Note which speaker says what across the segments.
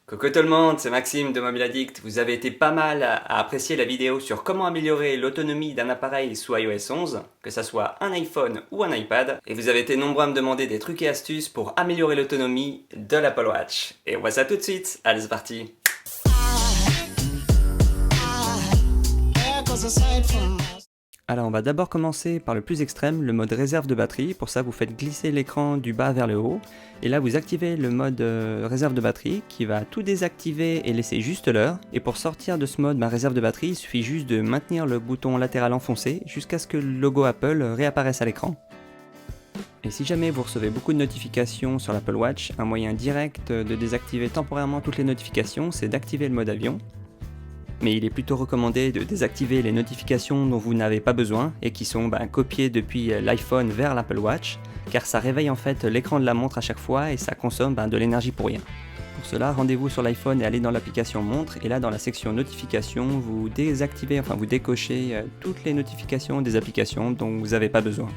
Speaker 1: Coucou tout le monde, c'est Maxime de Mobile Addict. Vous avez été pas mal à apprécier la vidéo sur comment améliorer l'autonomie d'un appareil sous iOS 11, que ça soit un iPhone ou un iPad, et vous avez été nombreux à me demander des trucs et astuces pour améliorer l'autonomie de l'Apple Watch. Et on voit ça tout de suite, allez c'est parti. Alors on va d'abord commencer par le plus extrême, le mode réserve de batterie. Pour ça vous faites glisser l'écran du bas vers le haut et là vous activez le mode réserve de batterie qui va tout désactiver et laisser juste l'heure. Et pour sortir de ce mode réserve de batterie, il suffit juste de maintenir le bouton latéral enfoncé jusqu'à ce que le logo Apple réapparaisse à l'écran. Et si jamais vous recevez beaucoup de notifications sur l'Apple Watch, un moyen direct de désactiver temporairement toutes les notifications, c'est d'activer le mode avion. Mais il est plutôt recommandé de désactiver les notifications dont vous n'avez pas besoin et qui sont copiées depuis l'iPhone vers l'Apple Watch, car ça réveille en fait l'écran de la montre à chaque fois et ça consomme de l'énergie pour rien. Pour cela, rendez-vous sur l'iPhone et allez dans l'application montre et là dans la section notifications, vous désactivez, vous décochez toutes les notifications des applications dont vous n'avez pas besoin.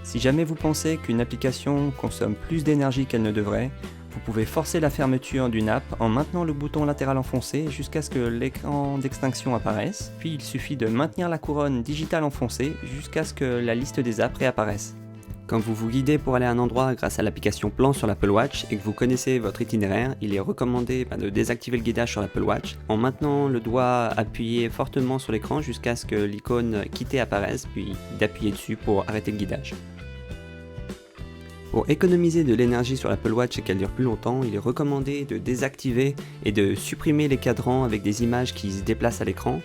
Speaker 1: Si jamais vous pensez qu'une application consomme plus d'énergie qu'elle ne devrait, vous pouvez forcer la fermeture d'une app en maintenant le bouton latéral enfoncé jusqu'à ce que l'écran d'extinction apparaisse, puis il suffit de maintenir la couronne digitale enfoncée jusqu'à ce que la liste des apps réapparaisse. Quand vous vous guidez pour aller à un endroit grâce à l'application Plan sur l'Apple Watch et que vous connaissez votre itinéraire, il est recommandé de désactiver le guidage sur l'Apple Watch en maintenant le doigt appuyé fortement sur l'écran jusqu'à ce que l'icône quitter apparaisse, puis d'appuyer dessus pour arrêter le guidage. Pour économiser de l'énergie sur l'Apple Watch et qu'elle dure plus longtemps, il est recommandé de désactiver et de supprimer les cadrans avec des images qui se déplacent à l'écran,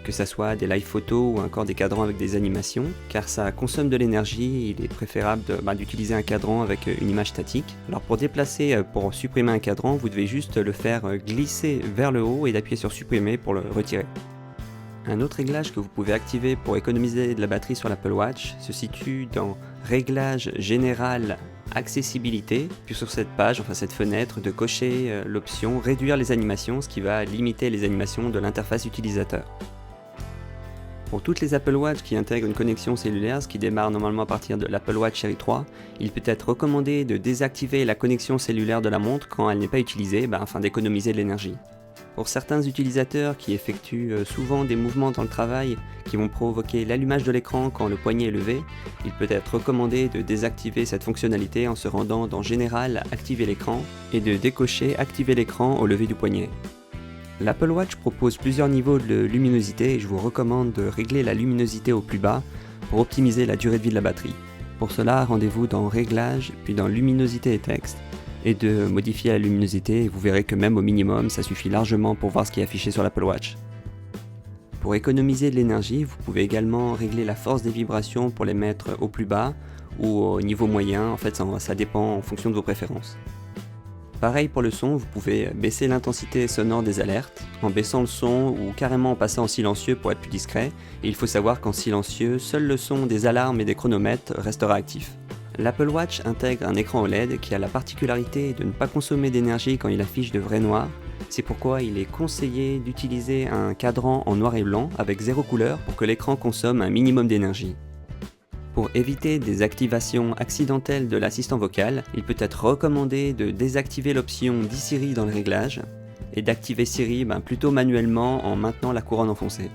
Speaker 1: que ce soit des live photos ou encore des cadrans avec des animations, car ça consomme de l'énergie, il est préférable d'utiliser un cadran avec une image statique. Alors pour supprimer un cadran, vous devez juste le faire glisser vers le haut et d'appuyer sur supprimer pour le retirer. Un autre réglage que vous pouvez activer pour économiser de la batterie sur l'Apple Watch se situe dans Réglage général accessibilité, puis sur cette page, cette fenêtre, de cocher l'option réduire les animations, ce qui va limiter les animations de l'interface utilisateur. Pour toutes les Apple Watch qui intègrent une connexion cellulaire, ce qui démarre normalement à partir de l'Apple Watch série 3, il peut être recommandé de désactiver la connexion cellulaire de la montre quand elle n'est pas utilisée, afin d'économiser de l'énergie. Pour certains utilisateurs qui effectuent souvent des mouvements dans le travail qui vont provoquer l'allumage de l'écran quand le poignet est levé, il peut être recommandé de désactiver cette fonctionnalité en se rendant dans Général, activer l'écran et de décocher activer l'écran au lever du poignet. L'Apple Watch propose plusieurs niveaux de luminosité et je vous recommande de régler la luminosité au plus bas pour optimiser la durée de vie de la batterie. Pour cela, rendez-vous dans Réglages, puis dans Luminosité et texte, et de modifier la luminosité et vous verrez que même au minimum ça suffit largement pour voir ce qui est affiché sur l'Apple Watch. Pour économiser de l'énergie, vous pouvez également régler la force des vibrations pour les mettre au plus bas ou au niveau moyen, ça dépend en fonction de vos préférences. Pareil pour le son, vous pouvez baisser l'intensité sonore des alertes en baissant le son ou carrément en passant en silencieux pour être plus discret, et il faut savoir qu'en silencieux, seul le son des alarmes et des chronomètres restera actif. L'Apple Watch intègre un écran OLED qui a la particularité de ne pas consommer d'énergie quand il affiche de vrai noir. C'est pourquoi il est conseillé d'utiliser un cadran en noir et blanc avec 0 couleur pour que l'écran consomme un minimum d'énergie. Pour éviter des activations accidentelles de l'assistant vocal, il peut être recommandé de désactiver l'option d'eSiri dans le réglage et d'activer Siri plutôt manuellement en maintenant la couronne enfoncée.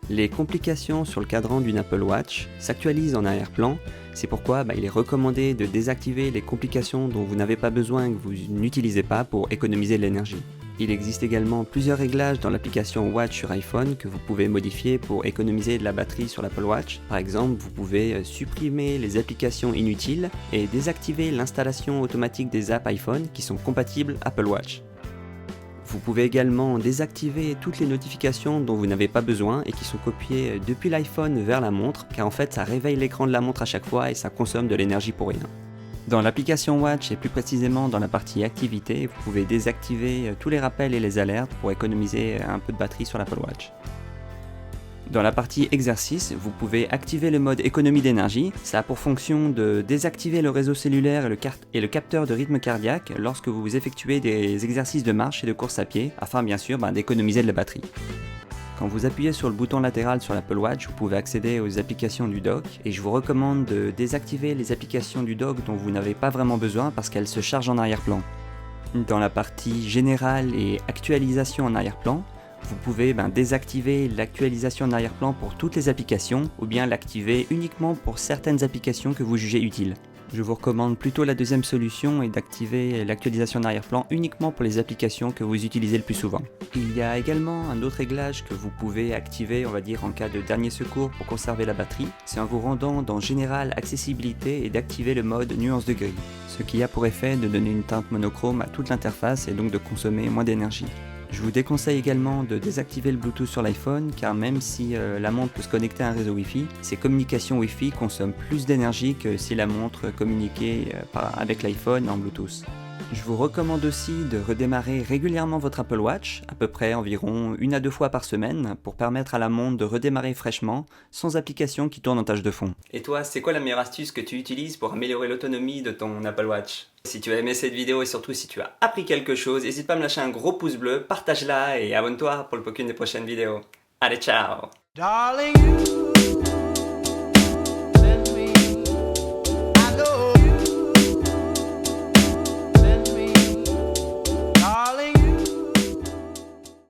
Speaker 1: Les complications sur le cadran d'une Apple Watch s'actualisent en arrière-plan, c'est pourquoi il est recommandé de désactiver les complications dont vous n'avez pas besoin et que vous n'utilisez pas pour économiser de l'énergie. Il existe également plusieurs réglages dans l'application Watch sur iPhone que vous pouvez modifier pour économiser de la batterie sur l'Apple Watch. Par exemple, vous pouvez supprimer les applications inutiles et désactiver l'installation automatique des apps iPhone qui sont compatibles Apple Watch. Vous pouvez également désactiver toutes les notifications dont vous n'avez pas besoin et qui sont copiées depuis l'iPhone vers la montre, car ça réveille l'écran de la montre à chaque fois et ça consomme de l'énergie pour rien. Dans l'application Watch et plus précisément dans la partie activité, vous pouvez désactiver tous les rappels et les alertes pour économiser un peu de batterie sur l'Apple Watch. Dans la partie exercice, vous pouvez activer le mode économie d'énergie. Ça a pour fonction de désactiver le réseau cellulaire et le capteur de rythme cardiaque lorsque vous effectuez des exercices de marche et de course à pied, afin bien sûr d'économiser de la batterie. Quand vous appuyez sur le bouton latéral sur l'Apple Watch, vous pouvez accéder aux applications du dock et je vous recommande de désactiver les applications du dock dont vous n'avez pas vraiment besoin parce qu'elles se chargent en arrière-plan. Dans la partie générale et actualisation en arrière-plan, vous pouvez désactiver l'actualisation en arrière-plan pour toutes les applications ou bien l'activer uniquement pour certaines applications que vous jugez utiles. Je vous recommande plutôt la deuxième solution et d'activer l'actualisation en arrière-plan uniquement pour les applications que vous utilisez le plus souvent. Il y a également un autre réglage que vous pouvez activer, on va dire en cas de dernier secours pour conserver la batterie, c'est en vous rendant dans Général Accessibilité et d'activer le mode nuance de gris, ce qui a pour effet de donner une teinte monochrome à toute l'interface et donc de consommer moins d'énergie. Je vous déconseille également de désactiver le Bluetooth sur l'iPhone car même si la montre peut se connecter à un réseau Wi-Fi, ces communications Wi-Fi consomment plus d'énergie que si la montre communiquait avec l'iPhone en Bluetooth. Je vous recommande aussi de redémarrer régulièrement votre Apple Watch, à peu près environ 1 à 2 fois par semaine, pour permettre à la montre de redémarrer fraîchement, sans application qui tourne en tâche de fond. Et toi, c'est quoi la meilleure astuce que tu utilises pour améliorer l'autonomie de ton Apple Watch ? Si tu as aimé cette vidéo et surtout si tu as appris quelque chose, n'hésite pas à me lâcher un gros pouce bleu, partage-la et abonne-toi pour le prochaine des prochaines vidéos. Allez, ciao! Darling,